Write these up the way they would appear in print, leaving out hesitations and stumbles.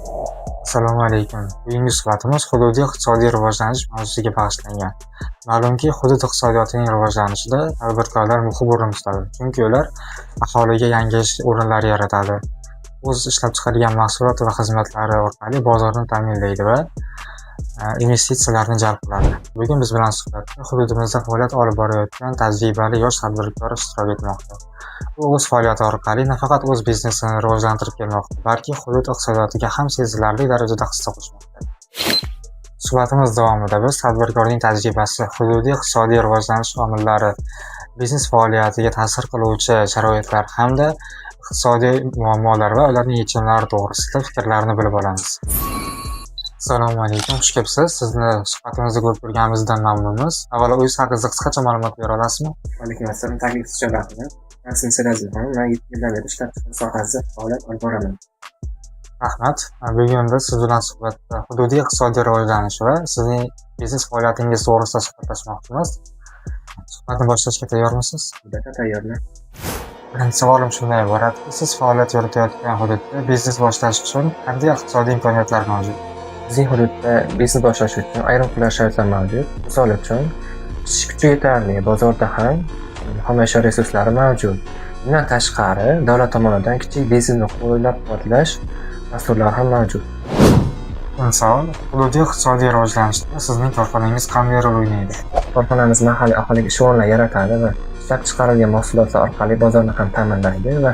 Assalomu alaykum. Bugungi suhbatimiz hududiy iqtisodiy rivojlanish mavzusiga bag'ishlangan. Ma'lumki, hudud iqtisodiyotining rivojlanishida tadbirkorlar muhim o'rin tutadi, chunki ular aholiga yangi ish o'rinlari yaratadi, o'z ishlab chiqargan mahsulot va xizmatlari orqali bozorni ta'minlaydi va investitsiyalarni jalb qiladi. Bugun biz bilan suhbatda hududimizda faoliyat olib borayotgan tajribali yosh tadbirkor ishtirok etmoqda. U o'z faoliyati orqali nafaqat o'z biznesini rivojlantirib kelmoqda, balki hudud iqtisodiyotiga ham sezilarli darajada hissa qo'shmoqda. Suhbatimiz davomida biz tadbirkorning tajribasi, hududiy iqtisodiy rivojlanish omillari, biznes faoliyatiga ta'sir qiluvchi sharoitlar hamda iqtisodiy muammolar va ularning yechimlari to'g'risida fikrlarni bilib olamiz. Assalomu alaykum, xush kelibsiz. Sizni suhbatimizda ko'rib turganimizdan mamnunmiz. Avvalo o'zingiz haqingizda qisqacha ma'lumot bera olasizmi? Alaykum assalom, taklif uchun rahmat. Men Sinsir Azizxon, men 7 yildan beri ishlab chiqarish sohasida faoliyat olib boraman. Rahmat. Bugun biz siz bilan suhbatda hududiy iqtisodiy rivojlanish va sizning biznes faoliyatingiz to'g'risida suhbatlashmoqchimiz. Suhbatni boshlashga tayyormisiz? Albatta tayyorman. Birinchi savolim shundan iboratki, siz faoliyat yuritayotgan hududda biznes boshlash uchun qanday iqtisodiy imkoniyatlar mavjud? Bizning hududda biznes boshlash uchun ayrim qulay sharoitlar mavjud. Misol uchun, ish kuchi yetarli, bozorda ham xomashyo resurslari mavjud. Bundan tashqari, davlat tomonidan kichik biznesni qo'llab-quvvatlash dasturlari ham mavjud. Savol: hududiy iqtisodiy rivojlanishda sizning korxonangiz qanday rol o'ynaydi? Korxonamiz mahalliy aholiga ish o'rinlari yaratadi va ishlab chiqarilgan mahsulotlar orqali bozorni ham ta'minlaydi va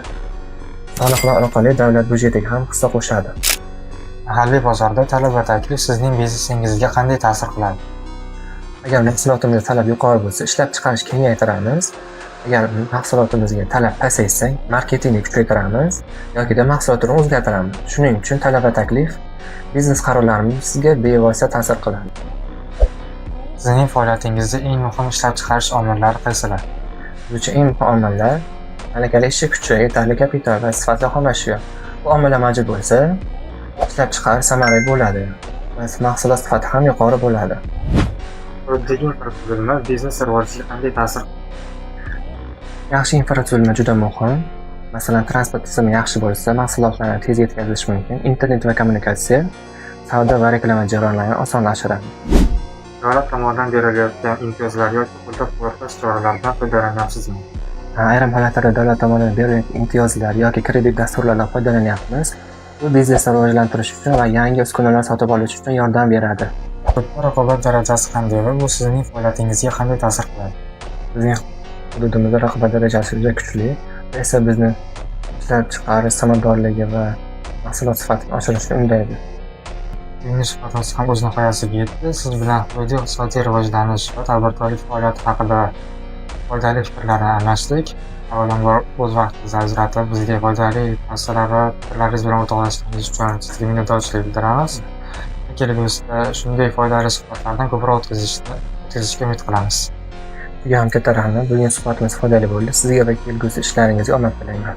soliqlar orqali davlat byudjetiga ham hissa qo'shadi. Mahalliy bozorda talab va taklif sizning biznesingizga qanday ta'sir qiladi? Agar mahsulotimizga talab yuqori bo'lsa, ishlab chiqarish kengaytiramiz. Agar mahsulotimizga talab pasaysa, marketingni kuchaytiramiz yoki mahsulotni o'zgartiramiz. Shuning uchun talab va taklif biznes qarorlarimizga bevosita ta'sir qiladi. Sizning faoliyatingizda eng muhim ishlab chiqarish omillari qaysilar? Biz uchun eng muhim omillar malakali ish kuchi, yetarli kapital va sifatli xomashyo. Bu omillar mavjud bo'lsa, ishlab chiqarish samarali bo'ladi va mahsulot sifati ham yuqori bo'ladi. Hududdagi infratuzilma biznes rivojiga qanday ta'sir qiladi? Yaxshi infratuzilma juda muhim. Masalan, transport tizimi yaxshi bo'lsa, mahsulotlarni tez yetkazish mumkin. Internet va kommunikatsiya savdo va reklama jarayonlarini osonlashtiradi. Davlat tomonidan berilayotgan imtiyozlar yoki qo'llab-quvvatlash choralaridan foydalanyapsizmi? Ayrim holatlarda davlat tomonidan berilgan imtiyozlar yoki kredit dasturlaridan foydalanyapmiz. Bu biznesni rivojlantirish uchun va yangi uskunalar sotib olish uchun yordam beradi. Hududda raqobat darajasi qanday va bu sizning faoliyatingizga qanday ta'sir qiladi? Bizning hududimizda raqobat darajasi juda kuchli. Bu esa bizni ishlab chiqarish samaradorligi va mahsulot sifatini oshirishga undaydi. Bugungi suhbatimiz ham o'z nihoyasiga yetdi. Siz bilan hududiy iqtisodiy rivojlanish va tadbirkorlik faoliyati haqida foydali fikrlarni almashdik. Avvalambor o'z vaqtingizni ajratib, bizga foydali tavsiyalar va fikrlaringiz bilan o'rtoqlashganingiz uchun sizga minnatdorchilik bildiramiz. Kelgusida shunday foydali suhbatlardan ko'proq o'tkazishga umid qilamiz. Sizga ham katta rahmat. Bugungi suhbatimiz foydali bo'ldi. Sizga va kelgusi ishlaringizga omad tilayman.